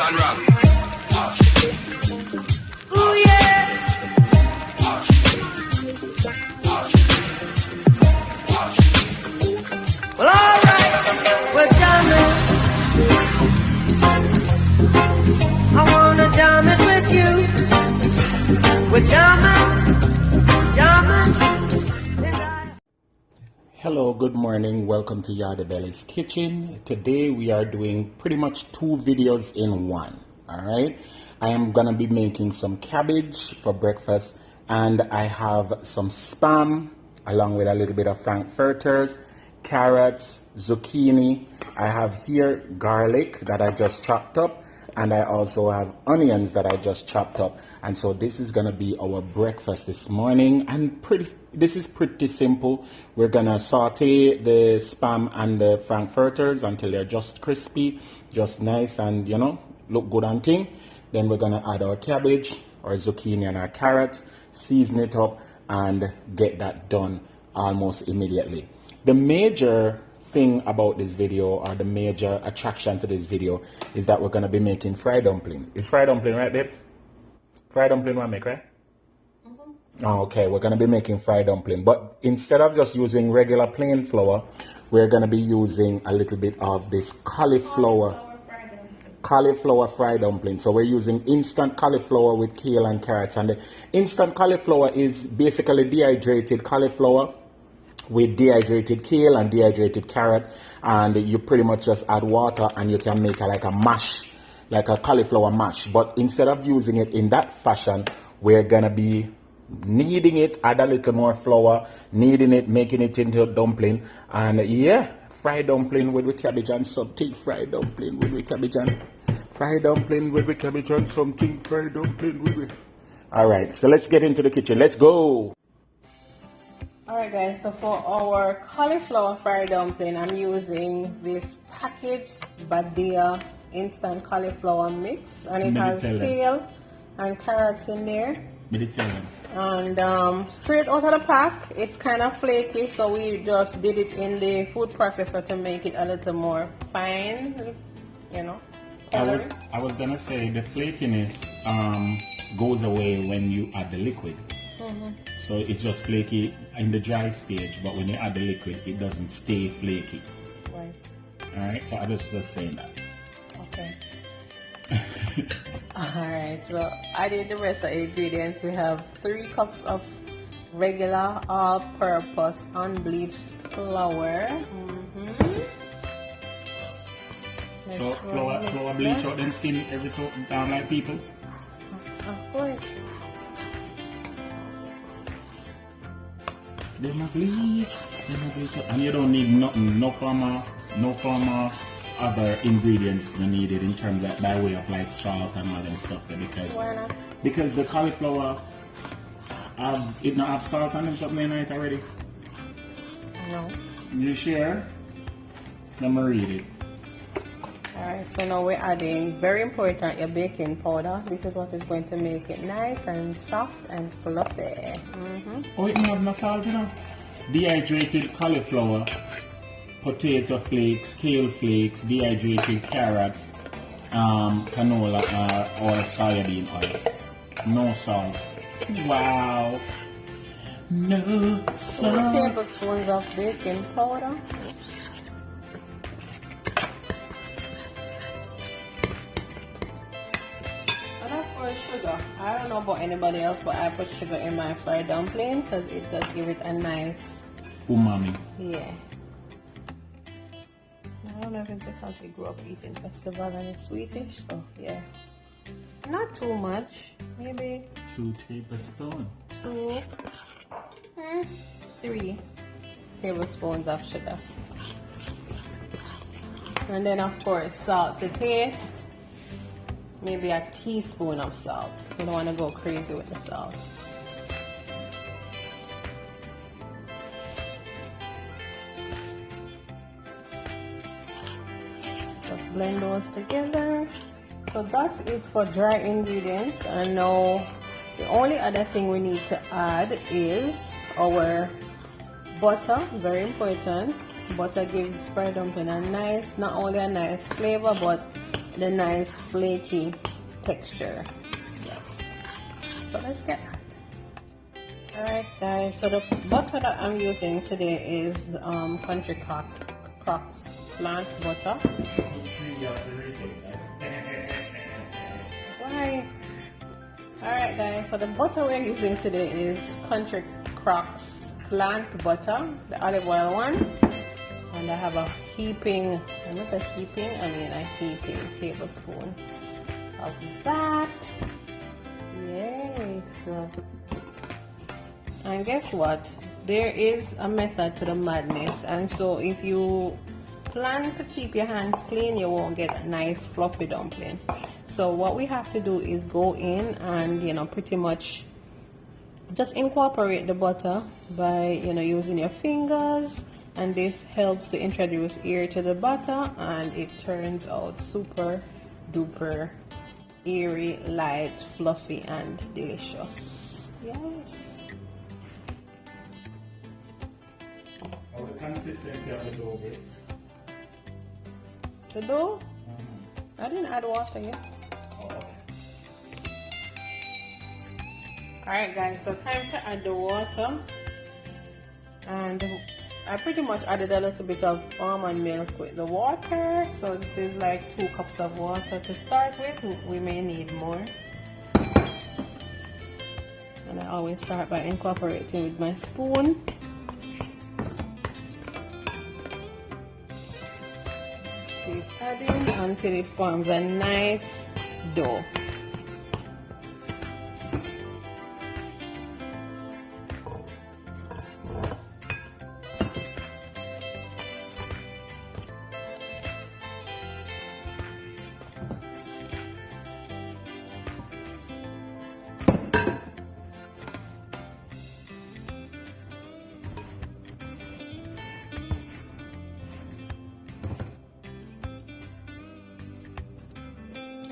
and rock. Ooh yeah. Well, alright, we're jamming. I wanna jam it with you. We're jamming. Hello, good morning. Welcome to Yardie's Kitchen. Today we are doing pretty much 2 videos in one. Alright, I am gonna be making some cabbage for breakfast, and I have some spam along with a little bit of frankfurters, carrots, zucchini. I have here garlic that I just chopped up, and I also have onions that I just chopped up. And so this is gonna be our breakfast this morning, and this is pretty simple. We're gonna saute the spam and the frankfurters until they're just crispy, just nice, and you know, look good and thing. Then we're gonna add our cabbage, our zucchini, and our carrots, season it up, and get that done almost immediately. The major thing about this video, or the major attraction to this video, is that we're going to be making fried dumpling. Is fried dumpling right, babes? Fried dumpling want to make, right? Oh, okay, we're going to be making fried dumpling, but instead of just using regular plain flour, we're going to be using a little bit of this cauliflower fried dumpling. So we're using instant cauliflower with kale and carrots, and the instant cauliflower is basically dehydrated cauliflower with dehydrated kale and dehydrated carrot, and you pretty much just add water and you can make like a mash, like a cauliflower mash. But instead of using it in that fashion, we're gonna be kneading it, add a little more flour, kneading it, making it into a dumpling, and yeah, fried dumpling with cabbage and something, fried dumpling with cabbage and fried dumpling with cabbage and something, fried dumpling with. All right, so let's get into the kitchen. Let's go. Alright guys, so for our cauliflower fried dumpling, I'm using this packaged Badia instant cauliflower mix, and it has kale and carrots in there. And straight out of the pack, it's kind of flaky, so we just did it in the food processor to make it a little more fine, you know. I was gonna say the flakiness goes away when you add the liquid. So it's just flaky in the dry stage, but when you add the liquid, it doesn't stay flaky. Right. Alright, so I just saying that. Okay. Alright, so I did the rest of the ingredients. We have 3 cups of regular all-purpose unbleached flour. So flour bleach out them skin every time like people? Of course. They might bleach, and you don't need nothing, no form of other ingredients you needed in terms of by way of like salt and all them stuff there, because the cauliflower it not have salt and them stuff in it already. No. You sure? Let me read it. Alright, so now we're adding, very important, your baking powder. This is what is going to make it nice and soft and fluffy. Oh, it don't have no salt, you know? Dehydrated cauliflower, potato flakes, kale flakes, dehydrated carrots, canola or soybean oil. No salt. Wow. No salt. 2 tablespoons of baking powder. Sugar. I don't know about anybody else, but I put sugar in my fried dumpling because it does give it a nice umami. Yeah. I don't know if it's because we grew up eating festival and it's sweetish, so yeah. Not too much. Maybe 2 tablespoons. 3 tablespoons of sugar. And then of course salt to taste. Maybe a teaspoon of salt. You don't want to go crazy with the salt. Just blend those together. So that's it for dry ingredients. And now the only other thing we need to add is our butter. Very important. Butter gives fried dumpling a nice, not only a nice flavor, but the nice flaky texture. Yes. So let's get that. Alright guys, so the butter that I'm using today is Country Crocs plant butter. Why? Alright guys, so the butter we're using today is Country Crocs plant butter, the olive oil one. And I have a heaping tablespoon of that. Yes. And guess what? There is a method to the madness, and so if you plan to keep your hands clean, you won't get a nice fluffy dumpling. So what we have to do is go in and, you know, pretty much just incorporate the butter by, you know, using your fingers, and this helps to introduce air to the butter, and it turns out super duper airy, light, fluffy, and delicious. Yes. How the consistency of the dough be? The dough? I didn't add water yet. Oh, okay. Alright guys, so time to add the water. And I pretty much added a little bit of almond milk with the water. So this is like 2 cups of water to start with. We may need more. And I always start by incorporating with my spoon. Just keep adding until it forms a nice dough.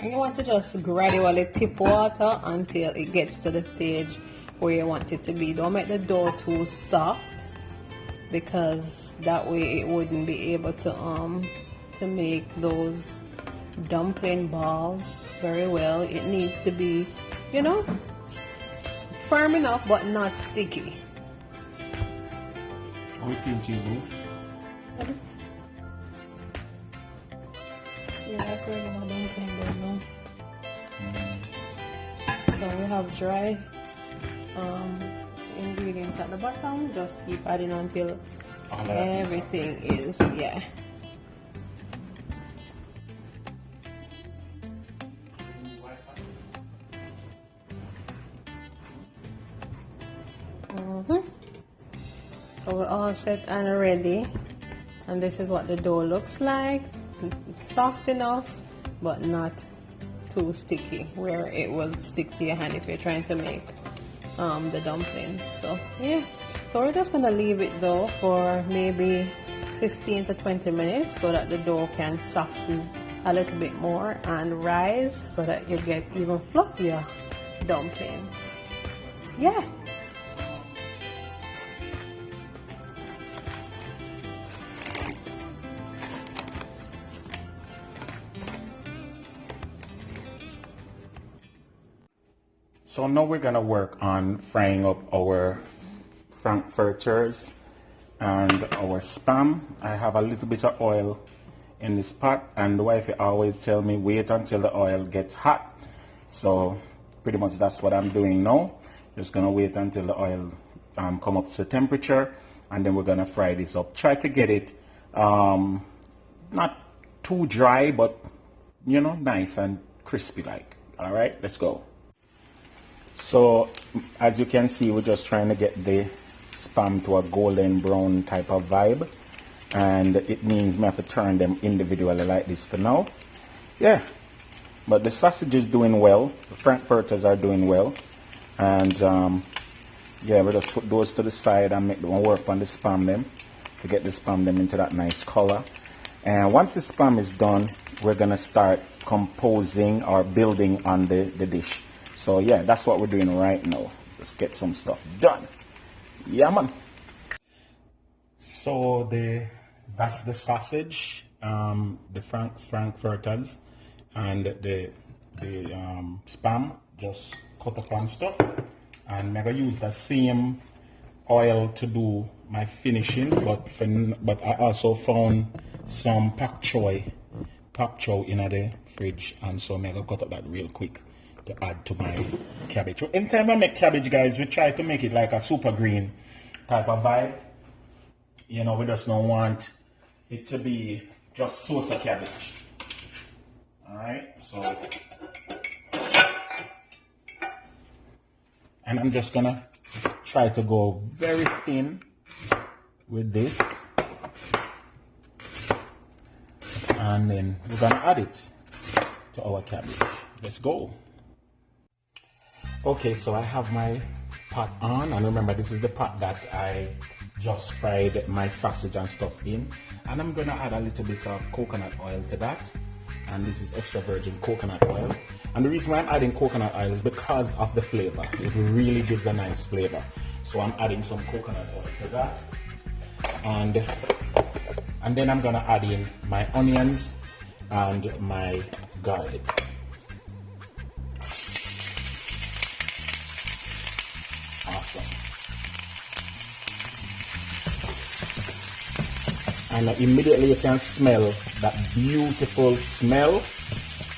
And you want to just gradually tip water until it gets to the stage where you want it to be. Don't make the dough too soft, because that way it wouldn't be able to make those dumpling balls very well. It needs to be, you know, firm enough but not sticky. How you feel, Chibu? Yeah, I put my dumpling there now. So we have dry ingredients at the bottom. Just keep adding until everything is, yeah. So we're all set and ready, and this is what the dough looks like. Soft enough but not too sticky where it will stick to your hand if you're trying to make the dumplings. So yeah, so we're just gonna leave it though for maybe 15 to 20 minutes so that the dough can soften a little bit more and rise, so that you get even fluffier dumplings. Yeah. So now we're gonna work on frying up our Frankfurters and our Spam. I have a little bit of oil in this pot, and the wife always tell me wait until the oil gets hot. So pretty much that's what I'm doing now. Just gonna wait until the oil come up to temperature, and then we're gonna fry this up. Try to get it not too dry, but you know, nice and crispy like. All right, let's go. So as you can see, we're just trying to get the Spam to a golden brown type of vibe, and it means we have to turn them individually like this for now. Yeah, but the sausage is doing well, the Frankfurters are doing well, and yeah, we'll just put those to the side and make them work on the Spam them to get the Spam them into that nice color. And once the Spam is done, we're gonna start composing or building on the dish. So yeah, that's what we're doing right now. Let's get some stuff done. Yeah, man. So that's the sausage, the Frankfurters, and the spam, just cut up and stuff. And I'm gonna use the same oil to do my finishing, but I also found some pak chow in the fridge, and so I'm gonna cut up that real quick to add to my cabbage. Anytime I make cabbage, guys, we try to make it like a super green type of vibe. You know, we just don't want it to be just salsa cabbage. Alright, so, and I'm just gonna try to go very thin with this, and then we're gonna add it to our cabbage. Let's go. Okay, so I have my pot on, and remember, this is the pot that I just fried my sausage and stuff in, and I'm gonna add a little bit of coconut oil to that, and this is extra virgin coconut oil. And the reason why I'm adding coconut oil is because of the flavor. It really gives a nice flavor, so I'm adding some coconut oil to that, and then I'm gonna add in my onions and my garlic. Awesome. And immediately you can smell that beautiful smell,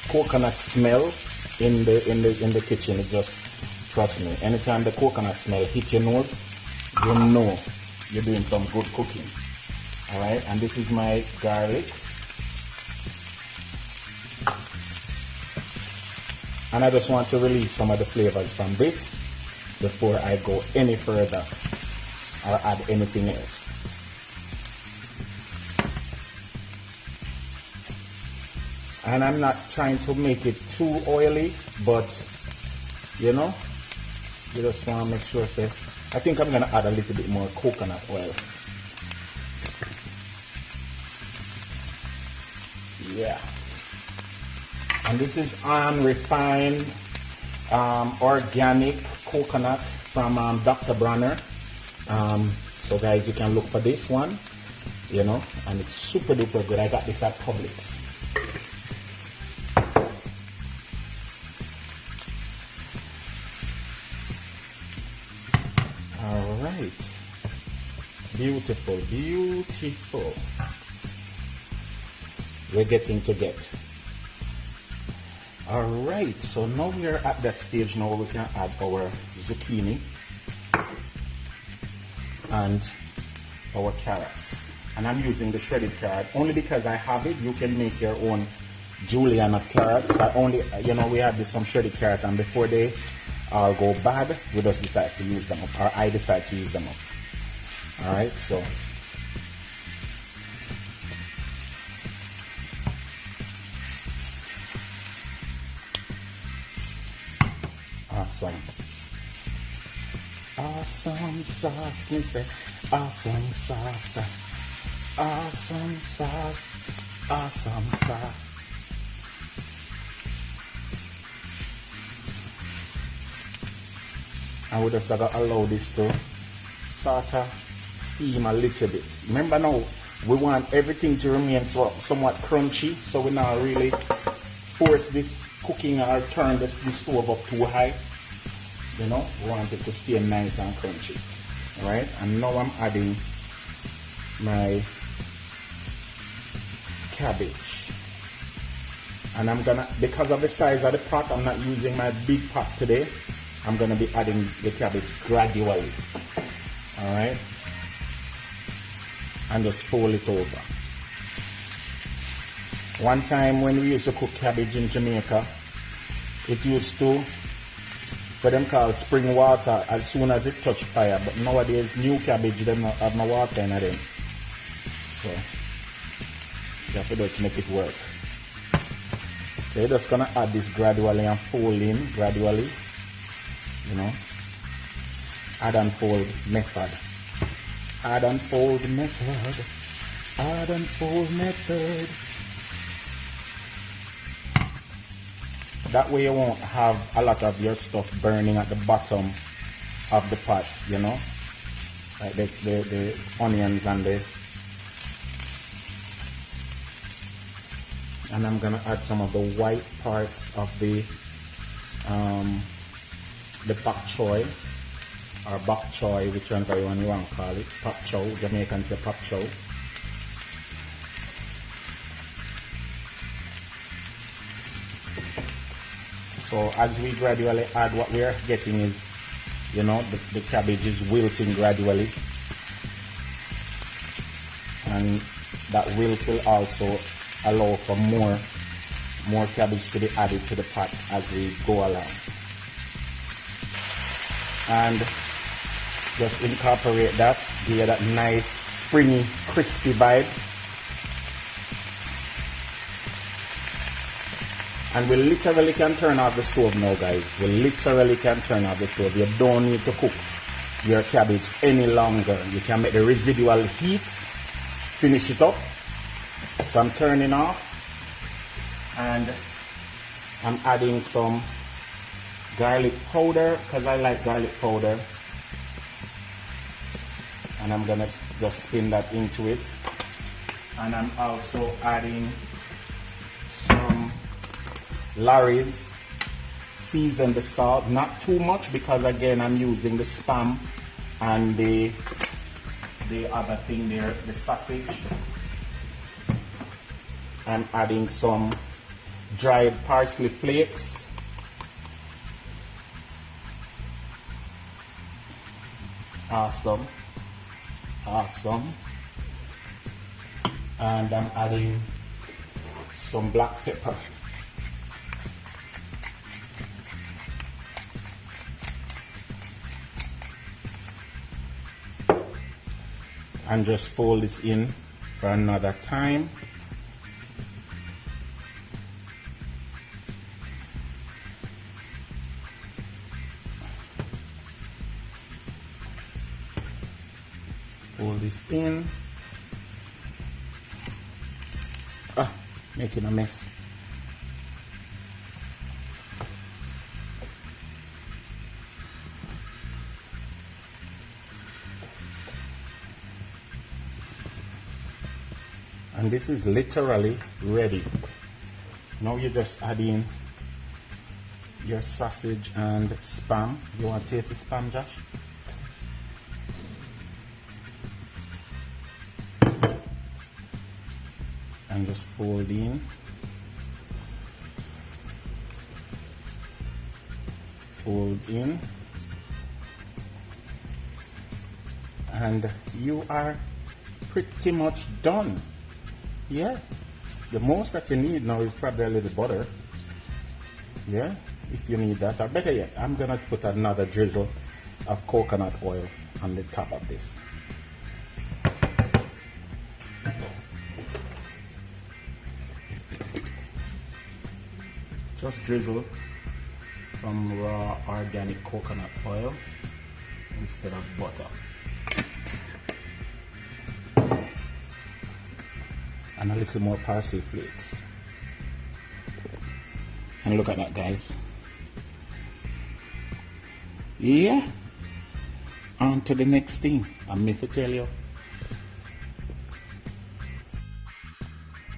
coconut smell in the kitchen. It just, trust me, anytime the coconut smell hit your nose, you know you're doing some good cooking. All right, and this is my garlic. And I just want to release some of the flavors from this before I go any further or add anything else. And I'm not trying to make it too oily, but you know, you just want to make sure, say, I think I'm going to add a little bit more coconut oil. Yeah. And this is unrefined organic coconut from Dr. Bronner. So guys, you can look for this one, you know, and it's super duper good. I got this at Publix. Alright, beautiful, beautiful. We're getting to get. Alright, so now we're at that stage now we can add our zucchini and our carrots. And I'm using the shredded carrot only because I have it. You can make your own julienne of carrots. I only, you know, we have this some shredded carrot, and before they all go bad, we just decide to use them up, or I decide to use them up. Alright, so awesome. Awesome sauce, me say. Awesome sauce. Awesome sauce. Awesome sauce. And we just gotta allow this to sort of steam a little bit. Remember now, we want everything to remain somewhat crunchy, so we're not really force this cooking or turn the stove up too high. You know, we want it to stay nice and crunchy. Alright, and now I'm adding my cabbage. And I'm gonna, because of the size of the pot, I'm not using my big pot today. I'm gonna be adding the cabbage gradually. Alright? And just fold it over. One time when we used to cook cabbage in Jamaica, it used to, what them call spring water as soon as it touched fire. But nowadays, new cabbage, they don't have no water in them. So, you have to just make it work. So you're just gonna add this gradually and fold in gradually. You know, add and fold method. Add and fold method. Add and fold method. That way you won't have a lot of your stuff burning at the bottom of the pot, you know, like the onions and And I'm gonna add some of the white parts of the bok choy, or bok choy, whichever one you want to call it. Pop chow, Jamaicans say pop chow. So as we gradually add, what we're getting is, you know, the cabbage is wilting gradually, and that wilt will also allow for more cabbage to be added to the pot as we go along. And just incorporate that, give it that nice springy, crispy vibe. And we literally can turn off the stove now, guys. We literally can turn off the stove. You don't need to cook your cabbage any longer. You can make the residual heat, finish it up. So I'm turning off, and I'm adding some garlic powder because I like garlic powder. And I'm gonna just spin that into it. And I'm also adding some Laurie's season the salt, not too much because again I'm using the spam and the other thing there, the sausage. I'm adding some dried parsley flakes. Awesome. Awesome. And I'm adding some black pepper. And just fold this in for another time. Fold this in. Making a mess. And this is literally ready. Now you just add in your sausage and spam. You want to taste the spam, Josh? And just fold in. Fold in. And you are pretty much done. Yeah, the most that you need now is probably a little butter. Yeah, if you need that, or better yet, I'm gonna put another drizzle of coconut oil on the top of this. Just drizzle some raw organic coconut oil instead of butter. And a little more parsley flakes. And look at that, guys. Yeah. On to the next thing. I'm going to tell you.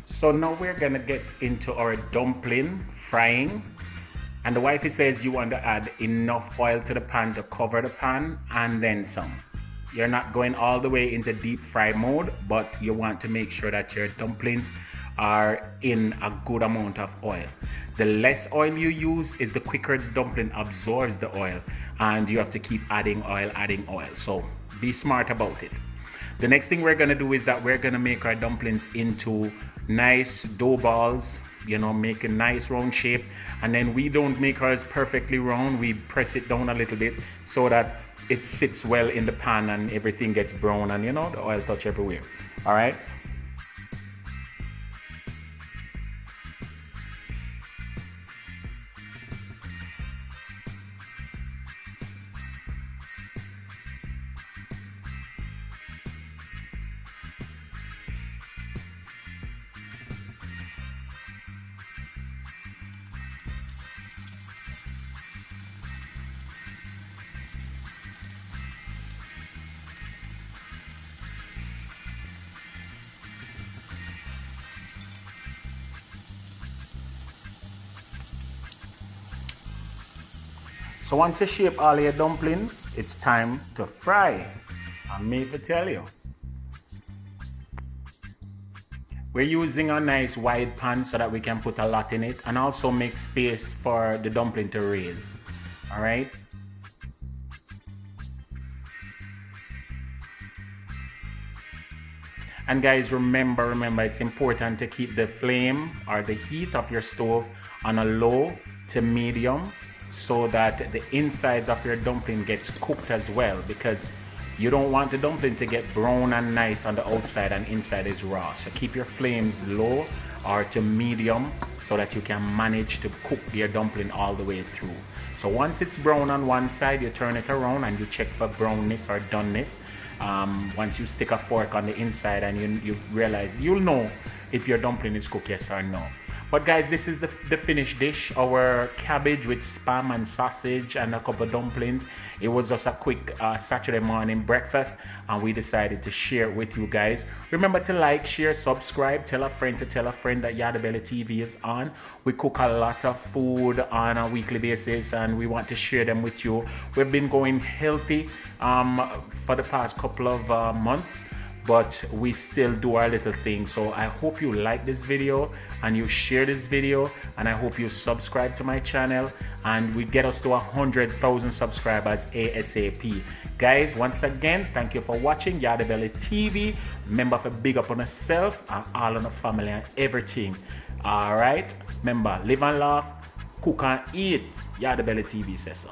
So now we're gonna get into our dumpling frying. And the wifey says you want to add enough oil to the pan to cover the pan and then some. You're not going all the way into deep fry mode, but you want to make sure that your dumplings are in a good amount of oil. The less oil you use is the quicker the dumpling absorbs the oil, and you have to keep adding oil. So be smart about it. The next thing we're gonna do is that we're gonna make our dumplings into nice dough balls, you know, make a nice round shape. And then we don't make ours perfectly round, we press it down a little bit so that it sits well in the pan and everything gets brown and, you know, the oil touch everywhere. All right. So once you shape all your dumpling, it's time to fry. I'm made to tell you. We're using a nice wide pan so that we can put a lot in it and also make space for the dumpling to raise. Alright? And guys, remember, it's important to keep the flame or the heat of your stove on a low to medium so that the insides of your dumpling gets cooked as well, because you don't want the dumpling to get brown and nice on the outside and inside is raw. So keep your flames low or to medium so that you can manage to cook your dumpling all the way through. So once it's brown on one side, you turn it around and you check for brownness or doneness. Once you stick a fork on the inside and you realize, you'll know if your dumpling is cooked, yes or no. But guys, this is the finished dish, our cabbage with spam and sausage and a couple of dumplings. It was just a quick Saturday morning breakfast and we decided to share it with you guys. Remember to like, share, subscribe, tell a friend to tell a friend that Yardie Belly TV is on. We cook a lot of food on a weekly basis and we want to share them with you. We've been going healthy for the past couple of months, but we still do our little thing. So I hope you like this video and you share this video, and I hope you subscribe to my channel and we get us to 100,000 subscribers ASAP. Guys, once again, thank you for watching Yardie Belly TV. Remember to big up on yourself and all on the family and everything. Alright, remember, live and laugh, cook and eat. Yardie Belly TV says so.